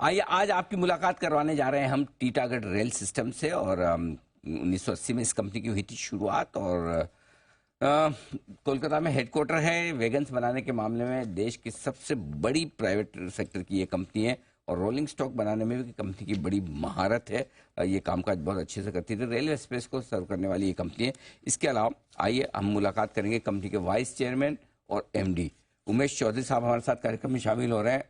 आइए आज आपकी मुलाकात करवाने जा रहे हैं हम टीटागढ़ रेल सिस्टम से। और 1980 में इस कंपनी की हुई थी शुरुआत और कोलकाता में हेडक्वार्टर है। वैगन्स बनाने के मामले में देश की सबसे बड़ी प्राइवेट सेक्टर की ये कंपनी है और रोलिंग स्टॉक बनाने में भी कंपनी की बड़ी महारत है। ये कामकाज बहुत अच्छे से करती थी। रेलवे स्पेस को सर्व करने वाली ये कंपनी है। इसके अलावा आइए हम मुलाकात करेंगे कंपनी के वाइस चेयरमैन और एमडी उमेश चौधरी साहब हमारे साथ कार्यक्रम में शामिल हो रहे हैं।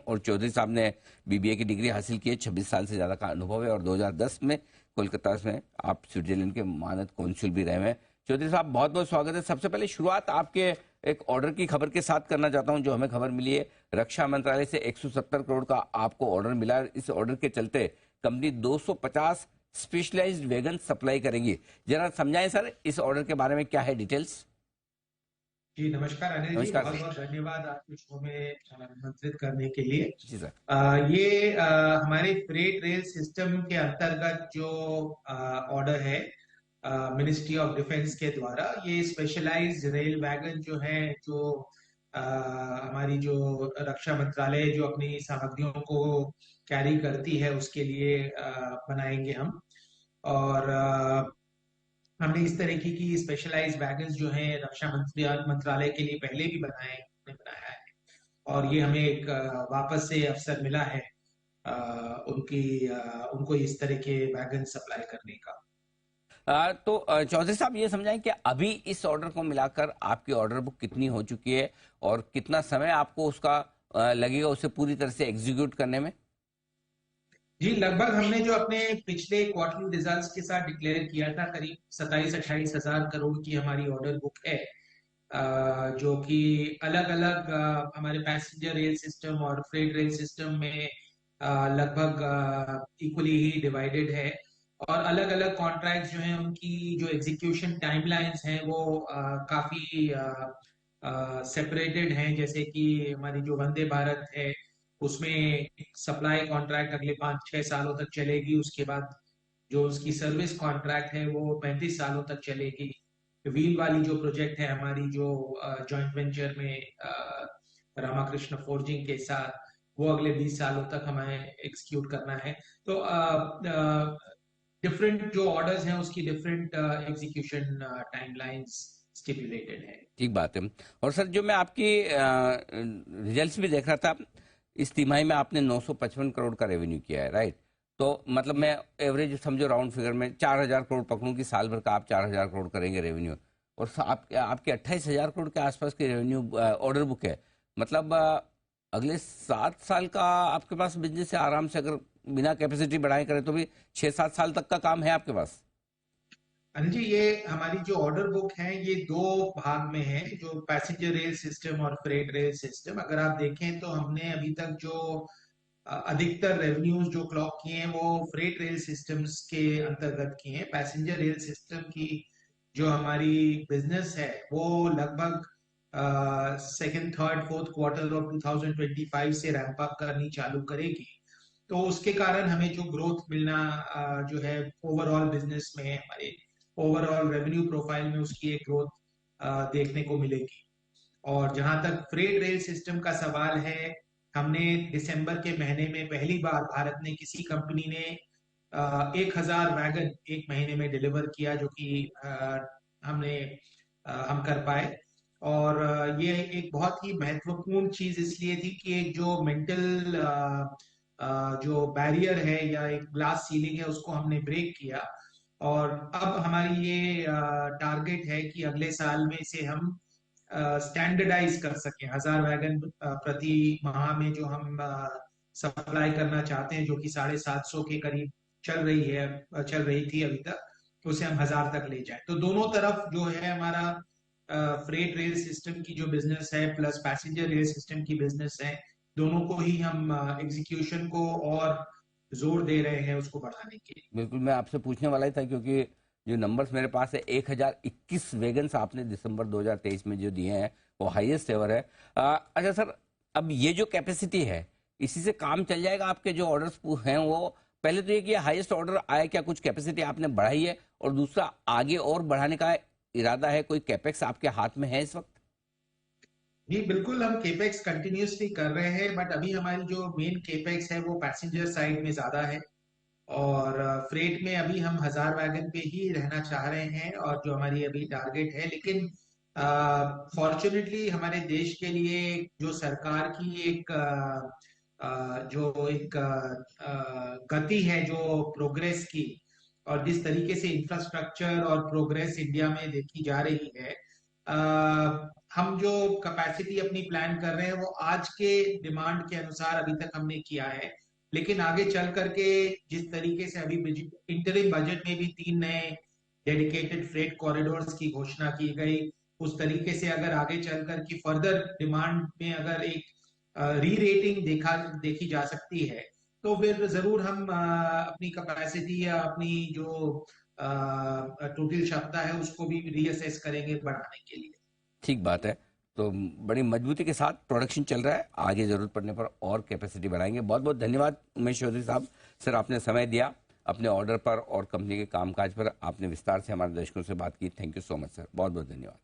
और चौधरी साहब ने बीबीए की डिग्री हासिल की है, 26 साल से ज्यादा का अनुभव है और 2010 में कोलकाता में आप स्विट्जरलैंड के मानद कौंसुल भी रहे हैं। चौधरी साहब बहुत बहुत स्वागत है। सबसे पहले शुरुआत आपके एक ऑर्डर की खबर के साथ करना चाहता हूं जो हमें खबर मिली है। रक्षा मंत्रालय से 170 करोड़ का आपको ऑर्डर मिला है। इस ऑर्डर के चलते कंपनी 250 स्पेशलाइज्ड वैगन सप्लाई करेगी। जरा समझाएं सर इस ऑर्डर के बारे में, क्या है डिटेल्स? जी नमस्कार अनिल जी, नमस्कार बहुत सर। बहुत धन्यवाद आपके शो में आमंत्रित करने के लिए। जी सर। ये हमारे फ्रेट रेल सिस्टम के अंतर्गत जो ऑर्डर है मिनिस्ट्री ऑफ डिफेंस के द्वारा, ये स्पेशलाइज्ड रेल वैगन जो है, जो हमारी जो रक्षा मंत्रालय जो अपनी सामग्रियों को कैरी करती है उसके लिए बनाएंगे हम। और हमने इस तरीके की स्पेशलाइज्ड वैगन्स जो हैं रक्षा मंत्रालय के लिए पहले भी बनाया है और ये हमें एक वापस से अवसर मिला है उनको इस तरह के वैगन सप्लाई करने का। तो चौधरी साहब ये समझाएं कि अभी इस ऑर्डर को मिलाकर आपकी ऑर्डर बुक कितनी हो चुकी है और कितना समय आपको उसका लगेगा उसे पूरी तरह से एग्जीक्यूट करने में? जी लगभग हमने जो अपने पिछले क्वार्टरली रिजल्ट्स के साथ डिक्लेयर किया था, करीब 27-28 हजार करोड़ की हमारी ऑर्डर बुक है, जो कि अलग अलग हमारे पैसेंजर रेल सिस्टम और फ्रेट रेल सिस्टम में लगभग इक्वली ही डिवाइडेड है। और अलग अलग कॉन्ट्रैक्ट्स जो हैं उनकी जो एग्जीक्यूशन टाइमलाइंस हैं वो काफी सेपरेटेड हैं। जैसे कि हमारी जो वंदे भारत है उसमें सप्लाई कॉन्ट्रैक्ट अगले 5-6 सालों तक चलेगी। उसके बाद जो उसकी सर्विस कॉन्ट्रैक्ट है वो 35 सालों तक चलेगी। व्हील वाली जो प्रोजेक्ट है हमारी, जो जॉइंट वेंचर में रामाकृष्ण फोर्जिंग के साथ, वो अगले 20 सालों तक हमें एग्जीक्यूट करना है। तो डिफरेंट जो ऑर्डर्स हैं उसकी डिफरेंट एग्जीक्यूशन टाइमलाइंस स्टिपुलेटेड है। ठीक बात है। और सर जो मैं आपकी रिजल्ट्स भी देख रहा था, इस तिमाही में आपने 955 करोड़ का रेवेन्यू किया है, राइट? तो मतलब मैं एवरेज समझो राउंड फिगर में 4000 करोड़ पकड़ूं कि साल भर का आप 4000 करोड़ करेंगे रेवेन्यू। और आपके 28,000 करोड़ के आसपास की रेवेन्यू ऑर्डर बुक है। मतलब अगले 7 साल का आपके पास बिजनेस है आराम से, अगर बिना कैपेसिटी बढ़ाए करें तो भी 6-7 साल तक का काम है आपके पास। अनिल जी, ये हमारी जो ऑर्डर बुक है ये दो भाग में है, जो पैसेंजर रेल सिस्टम और फ्रेट रेल सिस्टम। अगर आप देखें तो हमने अभी तक जो अधिकतर रेवेन्यूज जो क्लॉक किए हैं वो फ्रेट रेल सिस्टम्स के अंतर्गत किए हैं। पैसेंजर रेल सिस्टम की जो हमारी बिजनेस है वो लगभग second third fourth quarter of 2025 से रैंप अप करनी चालू करेगी। तो उसके कारण हमें जो ग्रोथ मिलना जो है ओवरऑल बिजनेस में, हमारे ओवरऑल रेवेन्यू प्रोफाइल में उसकी एक ग्रोथ देखने को मिलेगी। और जहां तक फ्रेट रेल सिस्टम का सवाल है, हमने दिसंबर के महीने में पहली बार भारत ने किसी कंपनी ने 1000 वैगन एक महीने में डिलीवर किया, जो कि हम कर पाए। और ये एक बहुत ही महत्वपूर्ण चीज इसलिए थी कि एक जो मेंटल जो बैरियर है या एक ग्लास सीलिंग है उसको हमने ब्रेक किया। और अब हमारी ये टारगेट है कि अगले साल में इसे हम स्टैंडर्डाइज कर सकें। 1000 वैगन प्रति माह में जो हम सप्लाई करना चाहते हैं, जो कि 750 के करीब चल रही थी अभी तक, तो उसे हम 1000 तक ले जाए। तो दोनों तरफ जो है हमारा फ्रेट रेल सिस्टम की जो बिजनेस है प्लस पैसेंजर रेल सिस्टम की बिजनेस है, दोनों को ही हम एग्जीक्यूशन को और जोर दे रहे हैं उसको बढ़ाने के लिए। बिल्कुल, मैं आपसे पूछने वाला ही था क्योंकि जो नंबर्स मेरे पास है, 1021 वैगन्स आपने दिसंबर 2023 में जो दिए हैं वो हाईएस्ट एवर है। अच्छा सर, अब ये जो कैपेसिटी है इसी से काम चल जाएगा? आपके जो ऑर्डर्स हैं वो, पहले तो ये कि हाईएस्ट ऑर्डर आया, क्या कुछ कैपेसिटी आपने बढ़ाई है? और दूसरा, आगे और बढ़ाने का इरादा है? कोई कैपेक्स आपके हाथ में है इस वक्त? जी बिल्कुल, हम केपेक्स कंटिन्यूसली कर रहे हैं, बट अभी हमारी जो मेन केपेक्स है वो पैसेंजर साइड में ज्यादा है। और फ्रेट में अभी हम 1000 वैगन पे ही रहना चाह रहे हैं, और जो हमारी अभी टारगेट है। लेकिन फॉर्चुनेटली हमारे देश के लिए जो सरकार की एक जो एक गति है जो प्रोग्रेस की, और जिस तरीके से इंफ्रास्ट्रक्चर और प्रोग्रेस इंडिया में देखी जा रही है, हम जो कैपेसिटी अपनी प्लान कर रहे हैं वो आज के डिमांड के अनुसार अभी तक हमने किया है। लेकिन आगे चल करके जिस तरीके से अभी इंटरिम बजट में भी 3 नए डेडिकेटेड फ्रेट कॉरिडोर्स की घोषणा की गई, उस तरीके से अगर आगे चल कर की फर्दर डिमांड में अगर एक री रेटिंग देखी जा सकती है, तो फिर जरूर हम अपनी कैपेसिटी या अपनी जो टोटल क्षमता है उसको भी रीअसेस करेंगे बढ़ाने के लिए। ठीक बात है। तो बड़ी मजबूती के साथ प्रोडक्शन चल रहा है, आगे जरूरत पड़ने पर और कैपेसिटी बढ़ाएंगे। बहुत बहुत धन्यवाद उमेश चौधरी साहब। सर, आपने समय दिया, अपने ऑर्डर पर और कंपनी के कामकाज पर आपने विस्तार से हमारे दर्शकों से बात की। Thank you so much sir, बहुत बहुत धन्यवाद।